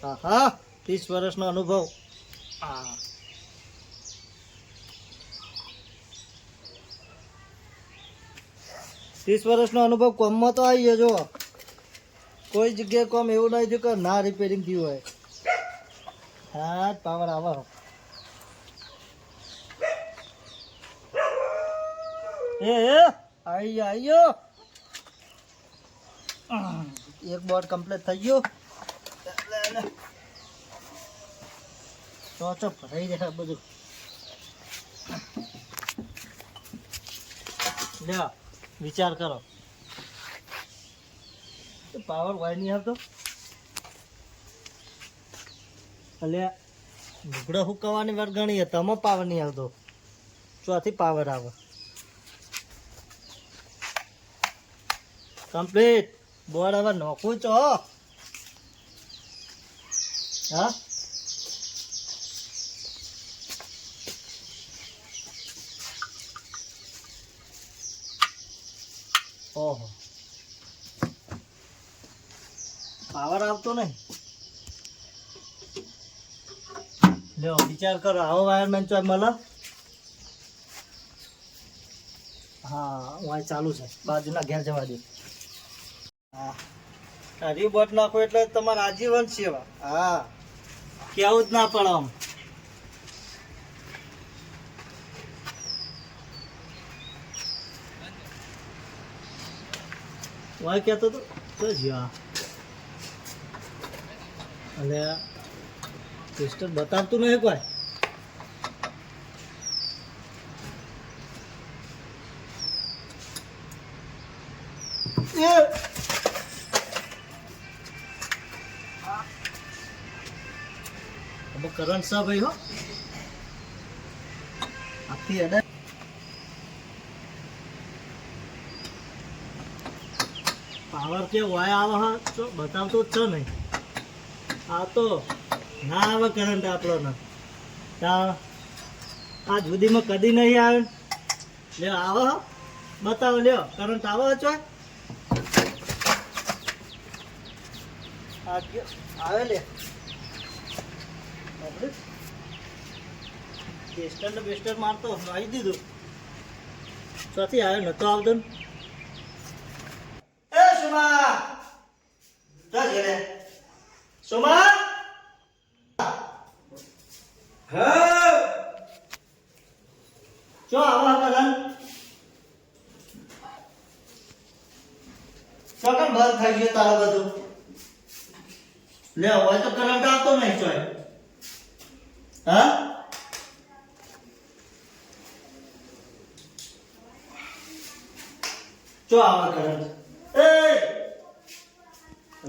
હા હા 30 વર્ષનો અનુભવ. હા 30 વર્ષનો અનુભવ કોમમાં તો આવી ગયો જો. કોઈ જગ્યાએ કોમ એવું નહીં થયું કે ના રિપેરિંગ થયું હોય. હા પાવર આવે. એ આવી ગયો. એક બોર્ડ કમ્પ્લીટ થઈ ગયો. તો ભરાઈ જાય બધું. લ્યો વિચાર કરો. પાવર વાય નહીં આવતો. એટલે લુગડા હુકવાની વાર ગણી તમે પાવર નહીં આવતો. ચોથી પાવર આવે. કમ્પ્લીટ બોર્ડ હવે નોખું છો. હા ઓહો પાવર આવતો નહીં. લ્યો વિચાર કરો આવો વાયરમેન ચોય મળે. હા વાય ચાલુ છે બાજુના ઘેર જવા દે. હા રીબોટ નાખો એટલે તમારે આજીવન સેવા. હા કેવું જ ના પડે આમ. વાય કહેતો તો તો જ્યાં એટલે સિસ્ટર બતાવતું નહીં કોઈ. કરંટ સા ભાઈ હો આખી અડે પાવર કે વાય આવે હા તો બતાવતો જ છે નહીં. આ તો ના આવે કરંટ આપણને આ જુદીમાં કદી નહીં આવે. લ્યો આવે બતાવો. લ્યો કરંટ આવે છો આવે. લે બેસ્ટર ને બેસ્ટર મારતો આવી દીધું. ચોથી આવ્યો નતો આવતો. એ સુમા જા સુમા. હા ચો આવા કલન ચોકન બંધ થઈ ગયો તારા બધું. લે હોય તો કરંટ આવતો નહીં ચોય. હા ચો આવા કરંટ. એ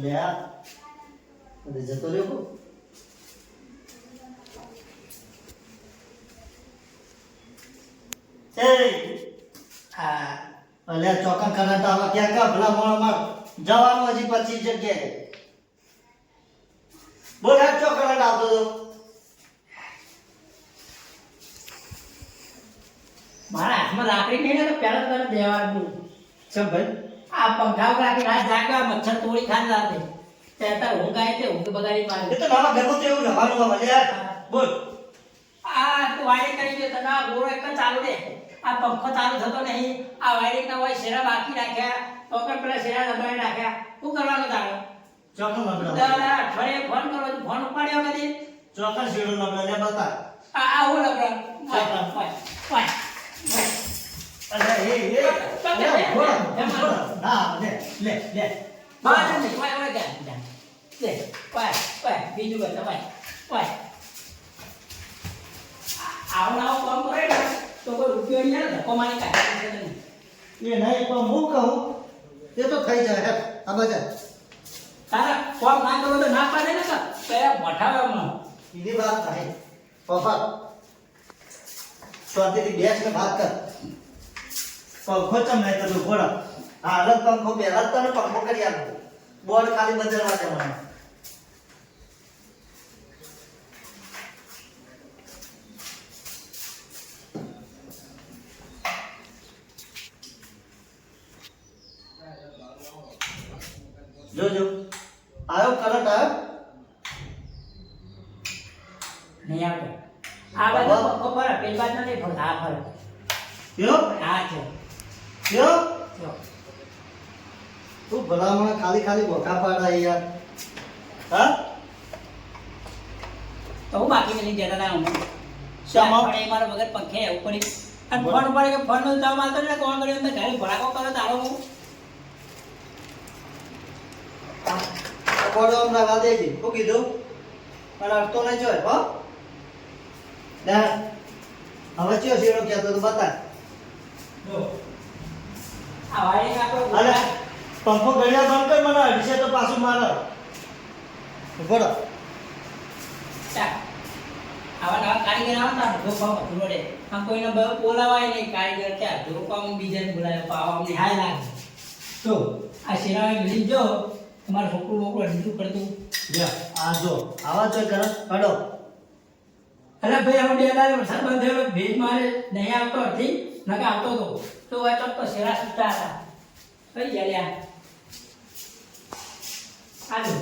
લે આ જતો રહ્યો. અલે ચોકન કરંટ આવે ક્યાં કા ભલા મોળમાં જવાનું હજી 25 જગ્યાએ. બોલ આ ચો કરંટ આવતો તો મારા હાથમાં લાકડી નહીં ને તો પેલા તને દેવાનું. ચમ ભાઈ આ પંખા રાખી રાત જાગ્યા મચ્છર તોડી ખાન લાગે તેતા ઊંઘ આવે તે ઊંઘ બગાડી એ પાડે. તો નામાં ઘરનું એવું રવાનું આવે યાર. બોલ આ તું વાયરિંગ કરી દે તને આ ગોળો એક જ ચાલુ દે. આ પંખો ચાલુ થતો નહીં. આ વાયરિંગ ના હોય શેરા બાકી રાખ્યા તો પણ પેલા શેરા દબાઈ રાખ્યા. શું કરવાનું તારે? ચોકન નબળા દાદા અઠવાડિયે ફોન કરો ફોન ઉપાડ્યો કદી. ચોકન શેડો નબળા લે બતા. આ હું લબડા અરે એ ના લે બાર ને કોઈ કોઈ જા લે કોઈ બીજું બતા કોઈ આવો કામ કરે ને તો કોઈ રૂપિયો નહીં આવે ધક્કો મારી કાઢે નહીં. એ નહીં પણ હું કહું તે તો થઈ જાય. આ બધા તારા કોમ ના કરો તો ના પાડે ને તો પેલા મોઢામાં સીધી વાત થાય. પપ્પા સ્વાતિથી બેસ ને વાત કર. પંખો ચમ નહીં કરતું ઘોડા. હાલત પંખો પહેલા જ તને પંખો કરી આપો. બોર્ડ ખાલી બદલવા જવાનું. જોજો આવ્યો કરંટ આવ્યો. આ બાજુ પંખો ફરે પેલી બાજુ નથી ફરતો આ ફરે કયો આ છે કયો જો. તું ભલામણ ખાલી ખાલી બોકા પાડા યાર હા તો હું બાકી મેલી જતા હતા હું શામાં? પણ એ મારો વગર પંખે એવું પડી અને ફોન ઉપર કે ફોન નો જવાબ આવતો ને કોણ કર્યો તો ઘરે ભડાકો કરો તારો હું પડો આમ લગા દેજે શું કીધું અને અડતો નહીં જોય હો લે હવે ચિયો શેરો કહેતો તો બતા જો આ વાયરિંગ આપણો અરે પંખો ગળ્યા બંધ કર મને અડીશે તો પાછું મારે ઉભો રહો. ચાલ આવા નવા કારીગર આવે ને તો ધોકો રોડે આમ કોઈને બોલાવાય નહીં કારીગર ક્યાં ધોકો બીજાને બોલાવે પાવા અમને હાય લાગે તો આ શેરાવે મિલી જો તમારું છોકરું મોકલો ઢીલું કરતું લે આ જો આવા જો કર હડો અરે ભાઈ અમે બે દાડે વરસાદ બંધ થયો ભેજ મારે નહીં આવતો હતી નકે આવતો હતો તો વાંચો તો શેરા સુતા હતા કઈ ગયા આજો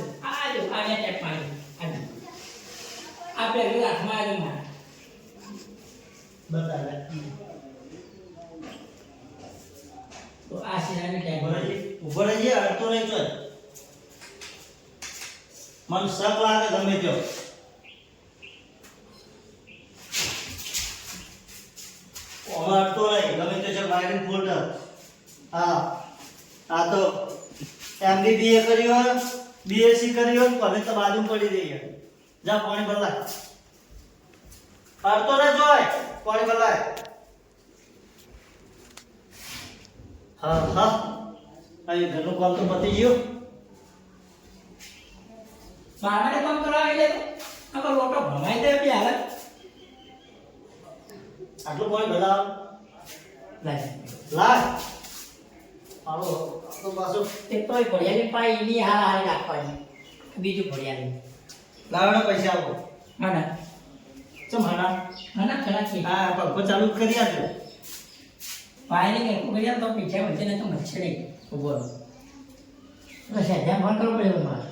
આને ટેપ મારી આજો આ પેલું હાથમાં આવ્યું મારે બતા લે તો આ શેરાની ટેપ ઉભો રહેજે અડતો નહીં જોય મન શક લાગે ગમે ત્યો ઓમાં અડતો નહીં ગમે તે છે વાયરિંગ ફોલ્ડર હા આ તો MBBA કર્યો હોય BSc કર્યો હોય ભલે તો બાજુ પડી રહી છે જા પાણી ભરલાય અડતો ન જોય પાણી ભરલાય હા હા આ ઘરનું કામ તો પતી ગયું મારે કામ કરાવી લે આ લોટો ભમાઈ દે બી હાલત આટલું પાણી ભરાવ લાય લાય આવો તો પાછું તે તોય ભડિયાની પાઈ એની હારે રાખવાની બીજું ભડિયાની લાવવાના પૈસા આપો હા ચમ હાના ના ખરા છે હા પંખો ચાલુ જ કરી આપજો પાયની કે કુકડિયા તો પીછે વધે ને તો મચ્છર નહીં ઉભો રહો. બસ ધ્યાન ફોન કરવો પડે મારે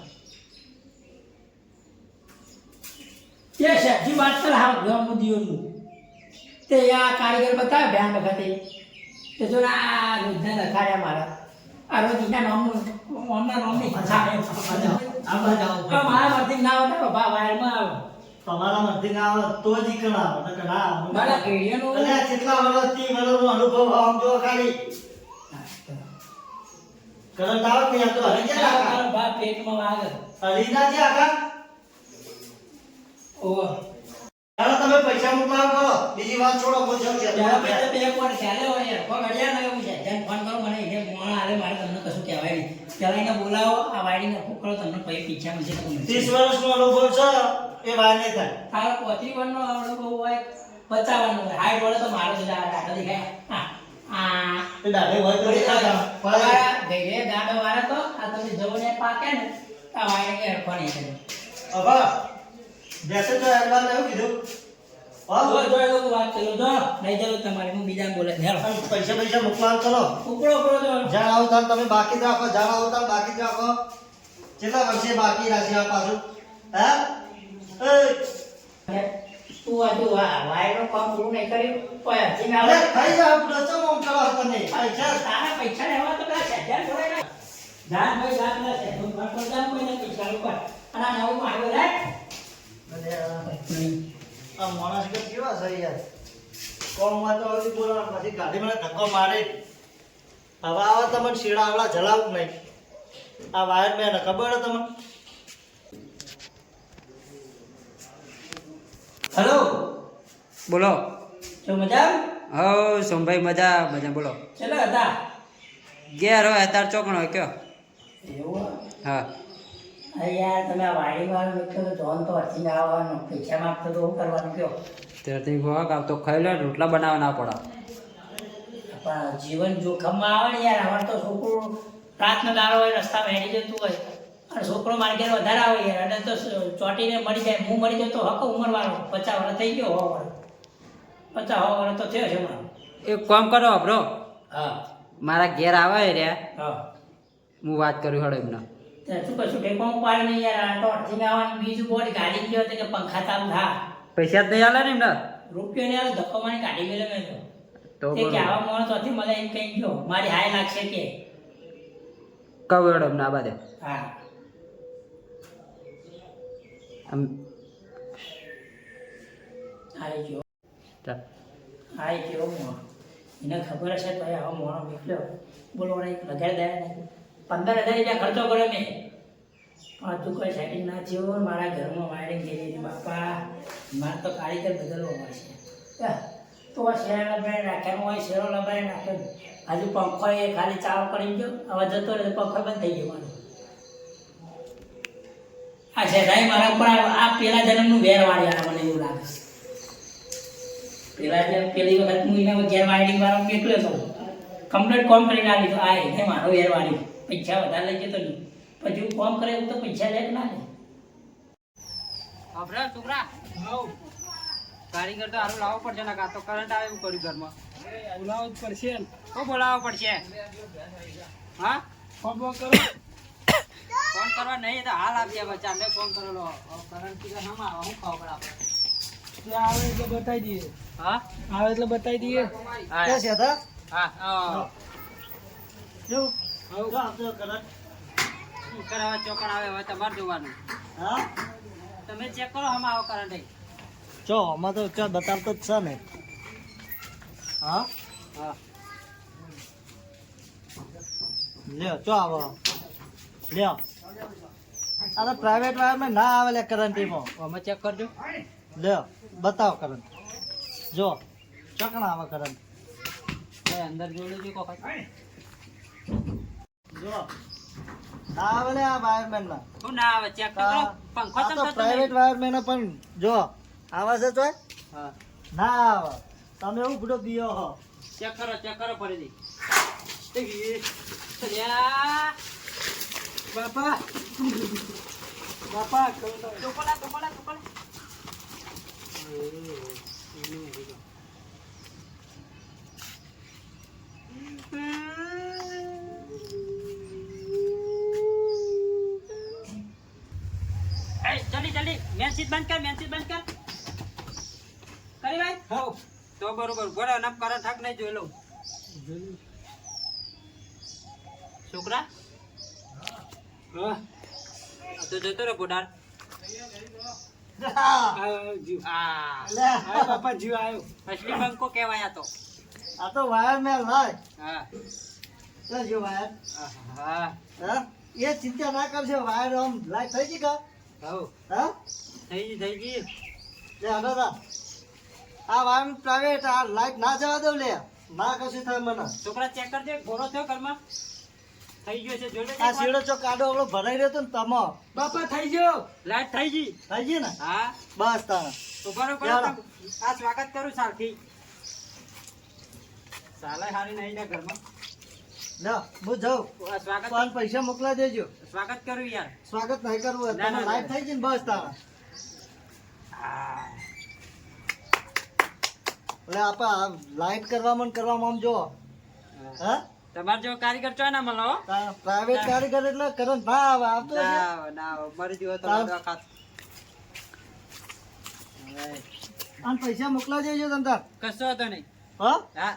તે સાચી વાત કર હા ગમ દિયોનું તે આ કારીગર બતાવે ધ્યાન વખતે તે જો આ રોજના લખાડ્યા મારા આ રોજના નામના નામની ભાષા આ બાજુ આવો. મારા મરથી ના આવતા બા વાયરમાં આવો તમારા મધ્ય ના આવે તો જ ઈ કણ આવે નકર ના આવે. મારા ઘેડિયાનું અલ્યા કેટલા વર્ષથી વર્ષનો અનુભવ આમ જો ખાલી કરંટ આવે કે યા તો હરી જાય આખા મારા બા પેટમાં વાગે હરી ના છે આખા ઓહ ચાલો તમે પૈસા મોકલાવો કરો બીજી વાત છોડો પૂછો છે ત્યારે પછી બે કોણ ચાલે હોય યાર કોણ અડિયા ના એવું છે જેમ ફોન કરો મને એને મોણ આલે મારે તમને કશું કહેવાય નહીં ત્યારે એને બોલાવો આ વાડીને ફૂકરો તમને પછી પીછા મળશે તો 30 વર્ષનો અનુભવ છે એ વાર નહીં થાય તારો 35 નો અનુભવ હોય 55 નો હોય હાઈટ વાળો તો મારો જ દાડો દેખાય હા આ એ દાઢે હોય તો દેખાતા તમારા ગઈરે ગાડો વાળા તો આ તમે જવને પાકે ને આ વાડી કે અડફાણી કરે અબા બેસે તો એડવાન્સ એવું કીધું જો જો એ લોકો વાત કરો જો નહીં જરૂર તમારે હું બીજા બોલે હેલો પૈસા મોકલાવ કરો ઉપરો ઉપરો જો જાણ આવો તાર તમે બાકી જ રાખો જાણ આવો તાર બાકી જ રાખો કેટલા વર્ષે બાકી રાખી આ પાછું હે તું આજુ વાયરો કામ પૂરું નહીં કર્યું કોઈ હજી ના અરે આવે ખાઈ જા આપણે ચમ આમ કરો તને પૈસા તારા પૈસા લેવા તો પેલા શેઠિયા જોડે ને જાન ભાઈ જાન પેલા શેઠ પર જાન કોઈને પૈસા ઉપર અને આ નવું આવ્યો રે આ માણસ કે કેવા છે યાર કોમમાં તો હજી બોલવા પછી ગાડી મને ધક્કો મારે હવે આવા તમને શેડા આવડા જલાવ નહીં આ વાયર મેન ખબર હે તમને હેલો બોલો તો મજા હો સોમભાઈ મજા મજા બોલો ચલો હતા ઘેર હોય અત્યારે ચોકણ હોય કયો એવું હા અરે યાર તમે આ વાડી વાળો લખ્યો તો જોન તો હજી આવવાનું પૈસા માંગતો તો શું કરવાનું કયો ત્યારથી હોક આવતો ખાઈ લો રોટલા બનાવવા ના પડે પણ જીવન જોખમમાં આવે ને યાર અમારે તો છોકરું રાતનો દાડો હોય રસ્તામાં હેડી જતું હોય અને છોકરો મારે ઘેર વધારે આવે યાર અને તો ચોટીને મરી જાય હું મરી જતો હક ઉંમરવાળો 50 વર્ષ થઈ ગયો 100 વર્ષ 50 વર્ષ તો થયો છે મારો એક કામ કરો બ્રો હા મારા ઘેર આવે રહ્યા હા હું વાત કરું હળો એમના શું કશું ટેકો પાડે નહીં યાર આ તો અડધી આવવાનું બીજું બોડી ગાડી ગયો તો કે પંખા ચાલુ થા પૈસા જ નહીં આલે ને એમને રૂપિયો ને ધક્કો મારી કાઢી ગયેલો મેં તો તો કે આવા મોણ તોથી મને એમ કઈ ગયો મારી હાય લાગશે કે કહું હેડો એમને આ બાજુ હા આમ હાય ગયો ચાલ. હાય ગયો મોણ એને ખબર હશે તો આવો મોણો નીકળ્યો બોલો એક લગાડી દે ને 15,000 રૂપિયા ખર્ચો કર્યો મેં પણ તું કોઈ સેટિંગ ના થયું મારા ઘરમાં વાયરિંગ થઈ ગઈ બાપા મારે તો કારીગર બદલવો પડશે તો આ શેરો લગાડી નાખ્યા હોય શેરો લગાડી નાખ્યો હજુ પંખો એ ખાલી ચાલુ કરી ગયો હવે જતો રહે પંખો બંધ થઈ ગયો મારો આ શેઠાઈ મારા ઉપર આ પેલા જન્મનું વેર વાળી આ મને એવું લાગે છે પેલી વખત હું એના ઘેર વાયરિંગ વાળો નીકળ્યો હતો કમ્પ્લીટ કોમ કરીને આવી તો આ એને મારો વેર વાળી પૈસા વધારે લઈ જતો નહીં પછી હું કોમ કરે તો પૈસા લે કે ના લે અભરા છોકરા કારીગર તો હારું લાવવો પડશે ને કાં તો કરંટ આવે એવું કર્યું ઘરમાં બોલાવવું જ પડશે ને. તો બોલાવવો પડશે હા ફોન કરો. ફોન કરવા નહીં તો હાલ આપીએ બચ્ચા મેં ફોન કરેલો કરંટ થી ના આવે હું ખાવ પડે આપણે ત્યાં આવે એટલે બતાવી દઈએ. હા આવે એટલે બતાવી દઈએ. ક્યાં છે હતા હા કેવું જો આપજો કરંટ કરાવવા ચોકડ આવે હવે તમારે જોવાનું હા તમે ચેક કરો હમ આવો કરંટ અહીં. જો આમાં તો ચા બતાવતો જ છે ને હા હા લ્યો ચો આવો લ્યો આ તો પ્રાઇવેટ વાયરમાં ના આવે લે કરંટ એમાં અમે ચેક કરજો લ્યો બતાવો કરંટ જો ચકણા આવે કરંટ એ અંદર જોડે જો કોક જો ના આવે લે આ વાયરમેન ના શું ના આવે ચેક કરો પંખો આ ચમ તો થતો પ્રાઇવેટ નહીં. વાયરમેન પણ જો આવે છે તો હા ના આવે તમે એવું બધો બીયો હો ચેક કરો ફરીથી બાપા બાપા જલ્દી મેન સીટ બંધ કર કરી ભાઈ હાઉ તો બરોબર બોલો નમ કરંટ થાક નહીં જોઈ લઉં છોકરા હા તો જતો રે બોડાર આવ્યો જીવ. આ લે આવ્યો બાપા જીવ આવ્યો. અસલી બંકો કહેવાય આ તો આ તો વાયરમેન લાય હા જો જો વાયર હા હા એ ચિંતા ના કરશે વાયર આમ લાઈટ થઈ ગઈ કા હો હા થઈ ગઈ લે હડો તા આ વાયર પ્રાઇવેટ આ લાઈટ ના જવા દઉં લે ના કશું થાય મને છોકરા ચેક કરજે ઘોડો થયો ઘરમાં થઈ ગયો છે જોડે આ શીડો ચો કાડો ઓલો ભરાઈ રહ્યો તો ને તમો બાપા થઈ ગયો. લાઈટ થઈ ગઈ થઈ ગઈ ને હા બસ તારે તો બરોબર ચાલો. આ સ્વાગત કરું સાલથી સાલે હારી નહીં ને ઘરમાં લે હું જાઉં આ સ્વાગત પણ પૈસા મોકલા દેજો સ્વાગત કરું યાર સ્વાગત નહીં કરવું ના, તમે ના, લાઈટ થઈ ગઈ ને બસ તારે એટલે આપણે લાઈટ કરવામાં ને કરવામાં આમ જો હા તમારે જો કારીગર ચો ના મળો પ્રાઇવેટ કારીગર એટલે કરંટ ના આવે આવતો હશે. ના મરી ગયો તો તાર- ખાત અને પૈસા મોકલા દેજો તમ તાર કશો હતો નહીં હા હા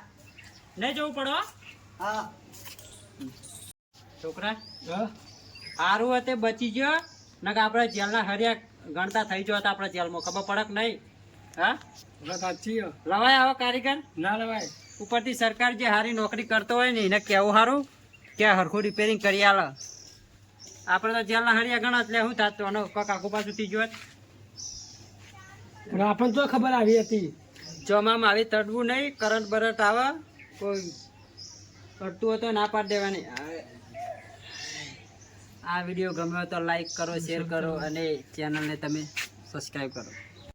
નહીં જવું પડો હા છોકરા હા સારું હતું બચી ગયો નકર આપણે જેલના હરિયા ગણતા થઈ ગયો હતા આપણે જેલમાં ખબર પડક નહીં હા વાત સાચી હો. લવાય આવો કારીગર ના લેવાય. ઉપરથી સરકાર જે સારી નોકરી કરતો હોય ને એને કેવું સારું કે હરખું રિપેરિંગ કરી આલે આપણે તો જેલના હરિયા ગણા એટલે શું થાત તો આનો કોક આખું પાછું થઈ ગયો પણ આપણને તો ખબર આવી હતી. ચોમામાં આવી તડવું નહીં કરંટ બરંટ આવે કોઈ કરતું હોય તો ના પાડી દેવાની આ વિડીયો ગમ્યો તો લાઈક કરો શેર કરો અને ચેનલને તમે સબસ્ક્રાઈબ કરો